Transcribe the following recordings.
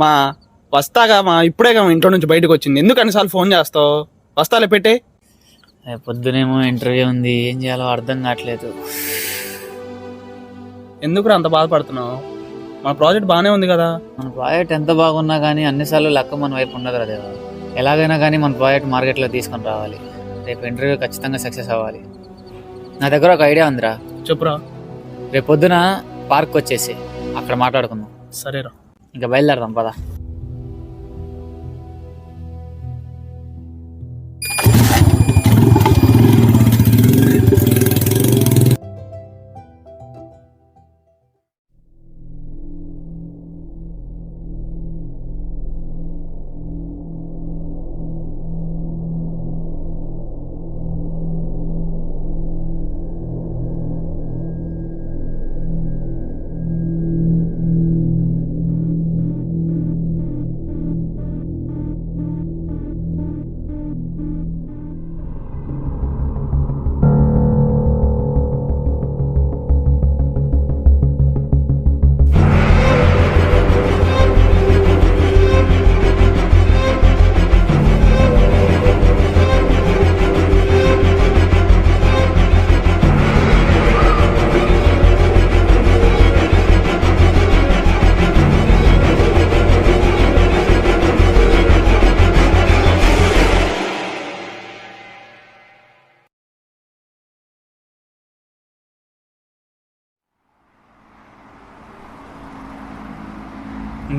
మా వస్తాగా మా ఇప్పుడేగా మా ఇంట్లో నుంచి బయటకు వచ్చింది. ఎందుకు అన్నిసార్లు ఫోన్ చేస్తావు? వస్తాలే పెట్టే. పొద్దునేమో ఇంటర్వ్యూ ఉంది, ఏం చేయాలో అర్థం కావట్లేదు. ఎందుకు అంత బాధపడుతున్నావు? మన ప్రాజెక్ట్ బాగానే ఉంది కదా. మన ప్రాజెక్ట్ ఎంత బాగున్నా కానీ అన్నిసార్లు లక్క మన వైపు ఉండదు రా దేవా. ఎలాగైనా కానీ మన ప్రాజెక్ట్ మార్కెట్లో తీసుకొని రావాలి. రేపు ఇంటర్వ్యూ ఖచ్చితంగా సక్సెస్ అవ్వాలి. నా దగ్గర ఒక ఐడియా ఉందిరా. చెప్పురా. రేపు పొద్దున పార్క్ వచ్చేసి అక్కడ మాట్లాడుకుందాం. సరేరా, ఇంకా బయలుదేరదాం పదా.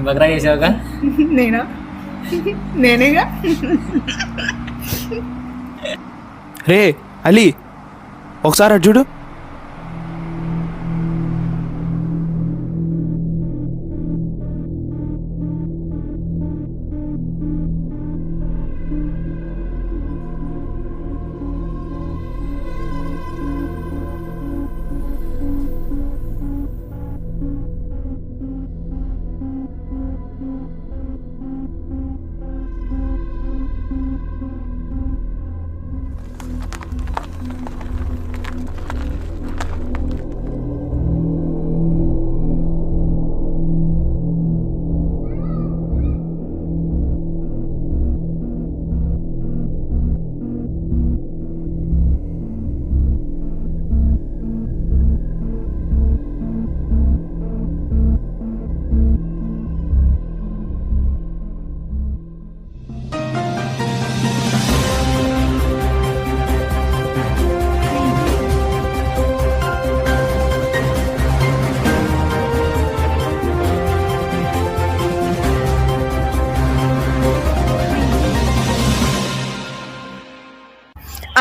బగ్రా చేసావుగా? నేనేగా. రే అలీ, ఒకసారి అటు చూడు.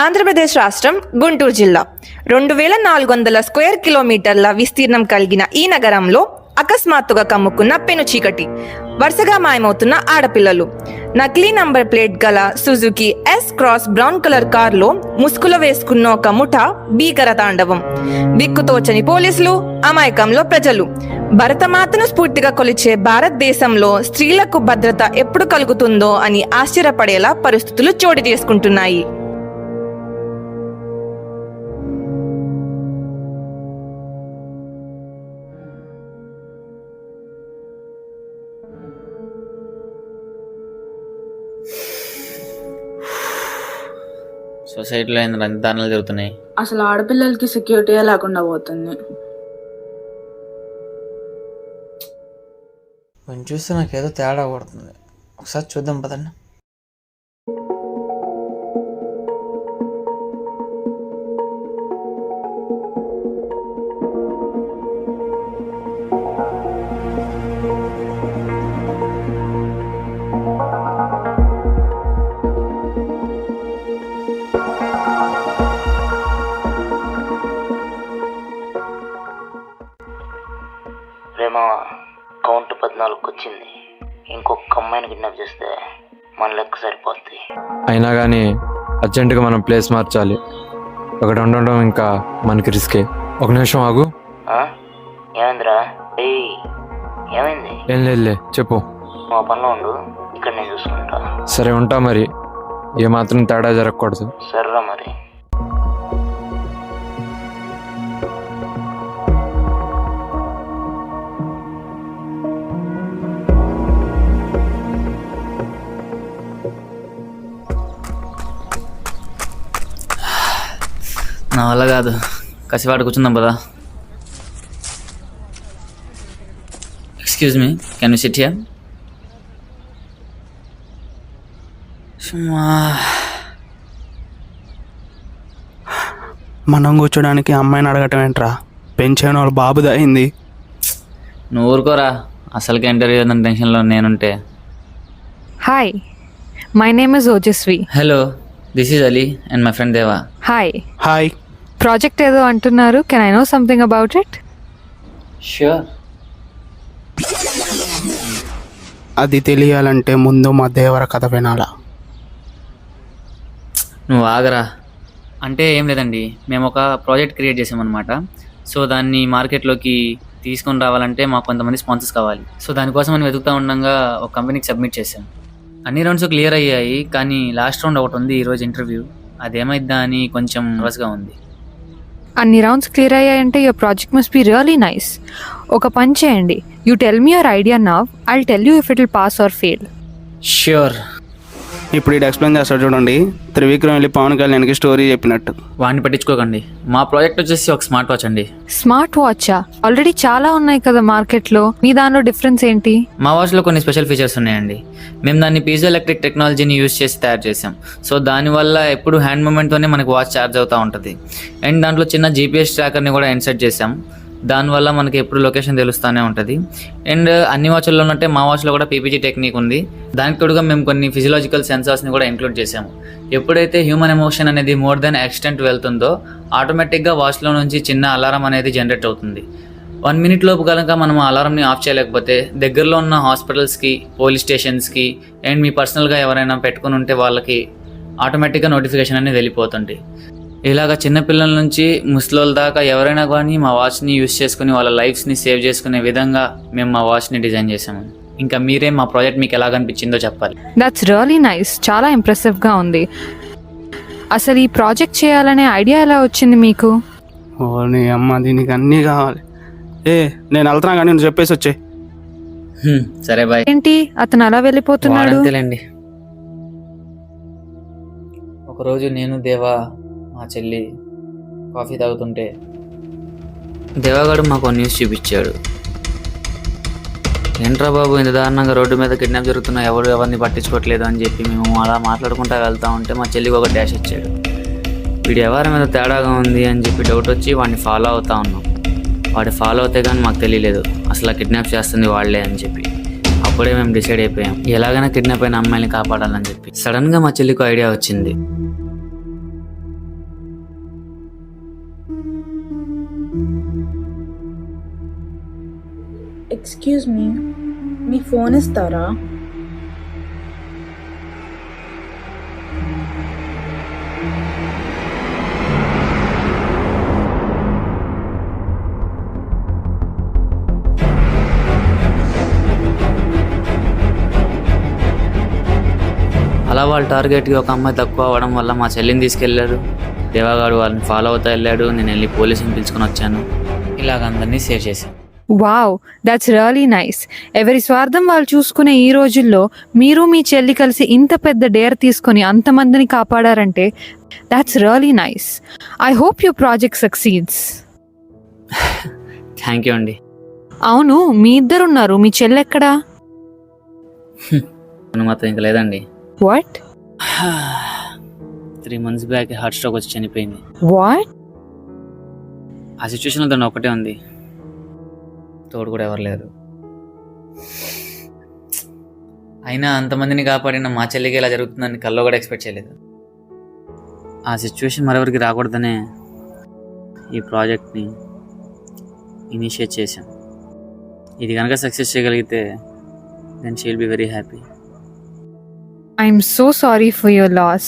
ఆంధ్రప్రదేశ్ రాష్ట్రం గుంటూరు జిల్లా 2400 స్క్వేర్ కిలోమీటర్ల విస్తీర్ణం కలిగిన ఈ నగరంలో అకస్మాత్తుగా కమ్ముకున్న పెను చీకటి, వరుసగా మాయమవుతున్న ఆడపిల్లలు. నకిలీ నంబర్ ప్లేట్ గల Suzuki S Cross brown colour కారులో ముసుగులో వేసుకున్న ఒక ముఠ భీకర తాండవం. దిక్కుతోచని పోలీసులు, అమాయకంలో ప్రజలు. భరతమాతను స్ఫూర్తిగా కొలిచే భారతదేశంలో స్త్రీలకు భద్రత ఎప్పుడు కలుగుతుందో అని ఆశ్చర్యపడేలా పరిస్థితులు చోటు చేసుకుంటున్నాయి. సొసైటీలో ఏంది రంగదానాలు జరుగుతున్నాయి. అసలు ఆడపిల్లలకి సెక్యూరిటీ లేకుండా పోతుంది. కొంచెం చూస్తే నాకేదో తేడా కొడుతుంది. ఒకసారి చూద్దాం పదండి. కౌంట్ 14కి వచ్చింది. ఇంకొక అమ్మాయిని కిడ్నాప్ చేస్తే మన లెక్క సరిపోద్ది. అయినా కానీ అర్జెంటుగా మనం ప్లేస్ మార్చాలి. అక్కడ ఉండడం ఇంకా మనకి రిస్కే. ఒక నిమిషం ఆగు. ఏమైందిరా? ఏమైంది? ఏం లేదులే, చెప్పు. మా పనిలో ఉండు, ఇక్కడ నేను చూసుకుంటా. సరే ఉంటా మరి. ఏమాత్రం తేడా జరగకూడదు. సరేరా మరి. నా వల్ల కాదు, కసివాడు కూర్చుందాం పదా. Excuse me, can you SIT here? మనం కూర్చోడానికి అమ్మాయిని అడగటం ఏంట్రా? పెంచాను వాళ్ళ బాబుది అయింది. నువ్వు ఊరుకోరా, అసలుకి ఇంటర్వ్యూ ఉందని టెన్షన్లో నేనుంటే. Hi, my name is Ojasvi. Hello, this is Ali and my friend దేవా. Hi. హాయ్. Project ఏదో అంటున్నారు. Can I know something about it? Sure. అది తెలియాలంటే ముందు మా దేవర కథ వినాలా. నువ్వు ఆగరా. అంటే ఏం లేదండి, మేము ఒక ప్రాజెక్ట్ క్రియేట్ చేసామన్నమాట. సో దాన్ని మార్కెట్లోకి తీసుకొని రావాలంటే మాకు కొంతమంది స్పాన్సర్స్ కావాలి. సో దానికోసం మనం వెతుకుతూ ఉండగా ఒక కంపెనీకి సబ్మిట్ చేసాం. అన్ని రౌండ్స్ క్లియర్ అయ్యాయి, కానీ లాస్ట్ రౌండ్ ఒకటి ఉంది ఈరోజు ఇంటర్వ్యూ. అదేమైద్దా అని కొంచెం నర్వస్గా ఉంది. అన్ని రౌండ్స్ క్లియర్ అయ్యాయంటే your project must be really nice. ఒక పని చేయండి. You tell me your idea now. I'll tell you if it will pass or fail. Sure. ఇప్పుడు ఇది ఎక్స్ప్లెయిన్ చేస్తాడు చూడండి. త్రివిక్రమ్ వెళ్ళి పవన్ కళ్యాణ్కి స్టోరీ చెప్పినట్టు. వాడిని పట్టించుకోకండి. మా ప్రాజెక్ట్ వచ్చేసి ఒక స్మార్ట్ వాచ్ అండి. స్మార్ట్ వాచా? ఆల్రెడీ చాలా ఉన్నాయి కదా మార్కెట్లో. మీ దానిలో డిఫరెన్స్ ఏంటి? మా వాచ్లో కొన్ని స్పెషల్ ఫీచర్స్ ఉన్నాయండి. మేము దాన్ని పీజో ఎలక్ట్రిక్ టెక్నాలజీని యూజ్ చేసి తయారు చేసాం. సో దానివల్ల ఎప్పుడు హ్యాండ్ మూమెంట్తోనే మనకు వాచ్ ఛార్జ్ అవుతూ ఉంటుంది. అండ్ దాంట్లో చిన్న జీపీఎస్ ట్రాకర్ని కూడా ఇన్సర్ట్ చేసాం. దానివల్ల మనకి ఎప్పుడు లొకేషన్ తెలుస్తూనే ఉంటుంది. అండ్ అన్ని వాచ్ల్లో ఉన్నట్టే మా వాచ్లో కూడా పీపీజీ టెక్నిక్ ఉంది. దానికి తోడుగా మేము కొన్ని ఫిజియలాజికల్ సెన్సార్స్ని కూడా ఇంక్లూడ్ చేసాము. ఎప్పుడైతే హ్యూమన్ ఎమోషన్ అనేది మోర్ దెన్ ఎక్స్టెంట్ వెళ్తుందో ఆటోమేటిక్గా వాచ్లో నుంచి చిన్న అలారం అనేది జనరేట్ అవుతుంది. 1 minute లోపు కనుక మనం అలారంని ఆఫ్ చేయలేకపోతే దగ్గరలో ఉన్న హాస్పిటల్స్కి, పోలీస్ స్టేషన్స్కి అండ్ మీ పర్సనల్గా ఎవరైనా పెట్టుకుని ఉంటే వాళ్ళకి ఆటోమేటిక్గా నోటిఫికేషన్ అనేది వెళ్ళిపోతుంది. ఇలాగ చిన్నపిల్లల నుంచి ముసలోళ్ళ దాకా ఎవరైనా కానీ మా వాచ్ని యూస్ చేసుకుని వాళ్ళ లైఫ్స్ని సేవ్ చేసుకునే విధంగా మేము మా వాచ్ని డిజైన్ చేసాము. ఇంకా మీరే మా ప్రాజెక్ట్ మీకు ఎలాగనిపించిందో చెప్పాలి. That's really nice. చాలా ఇంప్రెసివ్గా ఉంది. అసలు ఈ ప్రాజెక్ట్ చేయాలనే ఐడియా ఎలా వచ్చింది మీకు? ఓ నీ అమ్మ, దీనికి అన్నీ కావాలి. నేను వెళ్తున్నా కానీ నువ్వు చెప్పేసి వచ్చే. సరే బాయ్. ఏంటి అతను అలా వెళ్ళిపోతున్నాడు? అంతేలేండి. ఒకరోజు నేను దేవా మా చెల్లి కాఫీ తాగుతుంటే దేవాగాడు మాకు న్యూస్ చూపించాడు. ఏంట్రా బాబు, ఇంత దారుణంగా రోడ్డు మీద కిడ్నాప్ జరుగుతున్నా ఎవరిని పట్టించుకోవట్లేదు అని చెప్పి మేము అలా మాట్లాడుకుంటా వెళ్తూ ఉంటే మా చెల్లికి ఒక డాష్ ఇచ్చాడు. వీడు ఎవరి మీద తేడాగా ఉంది అని చెప్పి డౌట్ వచ్చి వాడిని ఫాలో అవుతా ఉన్నాం. వాడు ఫాలో అవుతే కానీ మాకు తెలియలేదు అసలు కిడ్నాప్ చేస్తుంది వాళ్ళే అని చెప్పి. అప్పుడే మేము డిసైడ్ అయిపోయాం ఎలాగైనా కిడ్నాప్ అయిన అమ్మాయిని కాపాడాలని చెప్పి. సడన్గా మా చెల్లికి ఐడియా వచ్చింది. ఎక్స్క్యూజ్ మీ, మీ ఫోన్ ఇస్తారా? అలా వాళ్ళ టార్గెట్కి ఒక అమ్మాయి తక్కువ అవ్వడం వల్ల మా చెల్లిని తీసుకెళ్లారు. దేవాగాడు వాళ్ళని ఫాలో అవుతా వెళ్ళాడు. నేను వెళ్ళి పోలీసుని పిలుచుకొని వచ్చాను. ఇలాగ అందరినీ సేవ్ చేశాను. Wow, that's really nice. ఎవరి స్వార్థం వాళ్ళు చూసుకునే ఈ రోజుల్లో మీరు మీ చెల్లి కలిసి ఇంత పెద్ద డేర్ తీసుకొని అంతమందిని కాపాడారంటే that's really nice. I hope your project succeeds. Thank you అండి. అవును, మీ ఇద్దరు ఉన్నారు, మీ చెల్లి ఎక్కడా? మాత్రం ఇంకా లేదండి. What? 3 months back heart stroke వచ్చి చనిపోయింది. వాట్? ఆ సిచ్యువేషన్లో తను ఒకటే ఉంది, తోడు కూడా ఎవరు లేరు. అయినా అంతమందిని కాపాడిన మా చెల్లికి ఇలా జరుగుతుందని కల్లో కూడా ఎక్స్పెక్ట్ చేయలేదు. ఆ సిచ్యువేషన్ మరెవరికి రాకూడదనే ఈ ప్రాజెక్ట్ని ఇనిషియేట్ చేశాం. ఇది కనుక సక్సెస్ చేయగలిగితే then she will be very happy. I'm so sorry for your loss.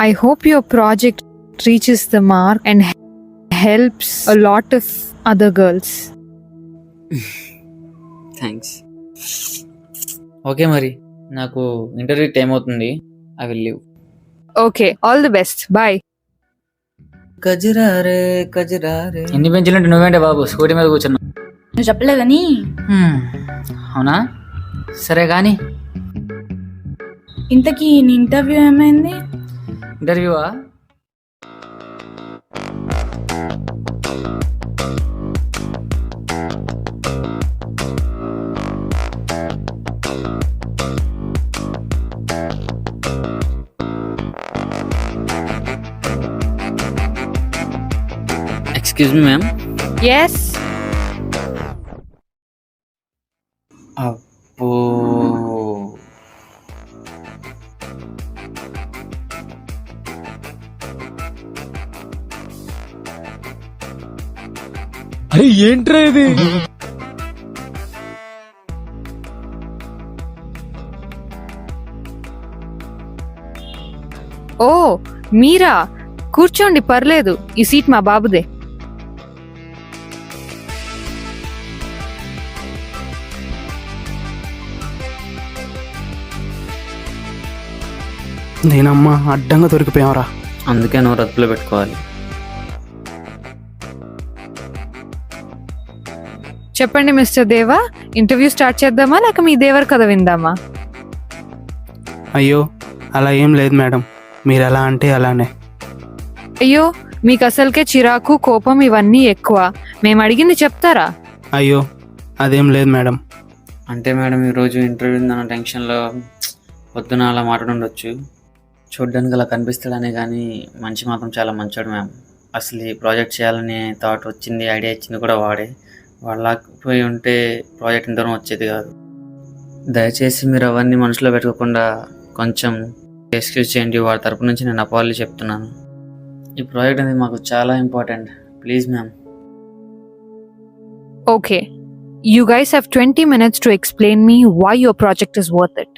I hope your project reaches the mark and helps a lot of other girls. Thanks. Okay, మరి నాకు ఇంటర్వ్యూకి time అవుతుంది. I will leave. Okay, all the best. Bye. కజరారే కజరారే. ఎన్ని పెంచులుంటే నువ్వేంటే బాబు scooty మీద కూర్చున్నా? నువ్వు చెప్పలేదని. అవునా, సరే కానీ ఇంతకీ నీ ఇంటర్వ్యూ ఏమైంది? ఇంటర్వ్యూవా? Excuse me ma'am. ఎస్. అబ్బో, ఏంట్రా ఇది? ఓ మీరా, కూర్చోండి, పర్లేదు. ఈ సీట్ మా బాబుదే. నేనమ్మా అడ్డంగా దొరికిపోయావరా. అందుకే నువ్వు రద్దులో పెట్టుకోవాలి. చెప్పండి మిస్టర్ దేవా, ఇంటర్వ్యూ స్టార్ట్ చేద్దామా లేక మీ దేవర్ కథ విందామా? అయ్యో అలా ఏం లేదు మేడం, మీరు ఎలా అంటే అలానే. అయ్యో మీకు అసలుకే చిరాకు, కోపం ఇవన్నీ ఎక్కువ. మేము అడిగింది చెప్తారా? అయ్యో అదేం లేదు మేడం. అంటే మేడం ఈరోజు ఇంటర్వ్యూ ఉందన్న టెన్షన్లో పొద్దున అలా మాట్లాడుండొచ్చు. చూడ్డానికి అలా కనిపిస్తాడనే కానీ మనిషి మాత్రం చాలా మంచోడు మ్యామ్. అసలు ఈ ప్రాజెక్ట్ చేయాలని థాట్ వచ్చింది, ఐడియా ఇచ్చింది కూడా వాడే. వాళ్ళకపోయి ఉంటే ప్రాజెక్ట్ ఇంతవరకు వచ్చేది కాదు. దయచేసి మీరు అవన్నీ మనసులో పెట్టుకోకుండా కొంచెం ఎక్స్క్యూజ్ చేయండి. వాడి తరపు నుంచి నేను అపాలజీ చెప్తున్నాను. ఈ ప్రాజెక్ట్ అనేది మాకు చాలా important. Please ma'am. Okay. You guys have 20 minutes to explain me why your project is worth it.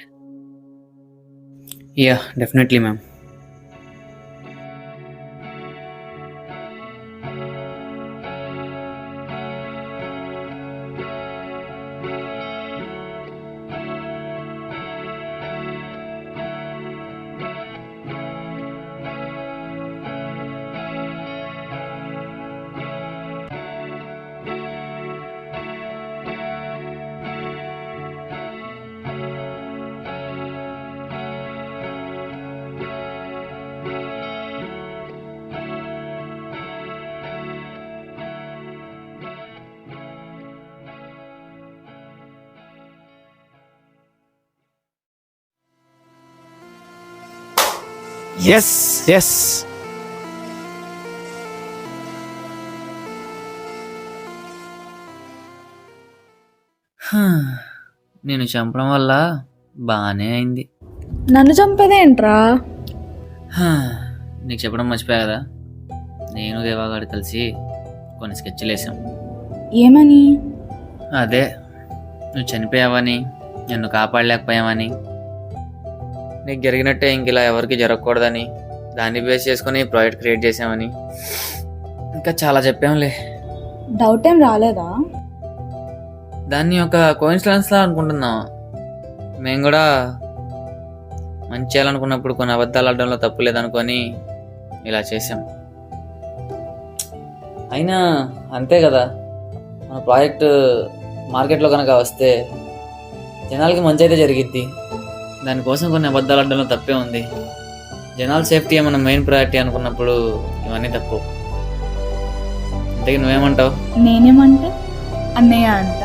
Yeah, definitely ma'am. Yes yes. నేను చంపడం వల్ల బాగానే అయింది. నన్ను చంపేదేంట్రా? నీకు చెప్పడం మర్చిపోయా కదా, నేను దేవాగాడు కలిసి కొన్ని స్కెచ్లు వేసాం. ఏమని? అదే నువ్వు చనిపోయావని, నన్ను కాపాడలేకపోయావని, నీకు జరిగినట్టే ఇంక ఇలా ఎవరికి జరగకూడదని, దాన్ని బేస్ చేసుకుని ప్రాజెక్ట్ క్రియేట్ చేసామని, ఇంకా చాలా చెప్పాంలే. డౌట్ ఏం రాలేదా? దాన్ని ఒక కోఇన్సిడెన్స్లా అనుకుంటున్నాం. మేము కూడా మంచి చేయాలనుకున్నప్పుడు కొన్ని అబద్ధాలు ఆడడంలో తప్పు లేదనుకొని ఇలా చేసాం. అయినా అంతే కదా, మన ప్రాజెక్ట్ మార్కెట్లో కనుక వస్తే జనాలకి మంచి అయితే జరిగిద్ది. దానికోసం కొన్ని అబద్ధాలు ఆడడంలో తప్పే ఉంది. జనాల సేఫ్టీ మన మెయిన్ ప్రయారిటీ అనుకున్నప్పుడు ఇవన్నీ తప్పు. అంతే, నువ్వేమంటావు? నేనేమంటే అన్నయ్య అంట.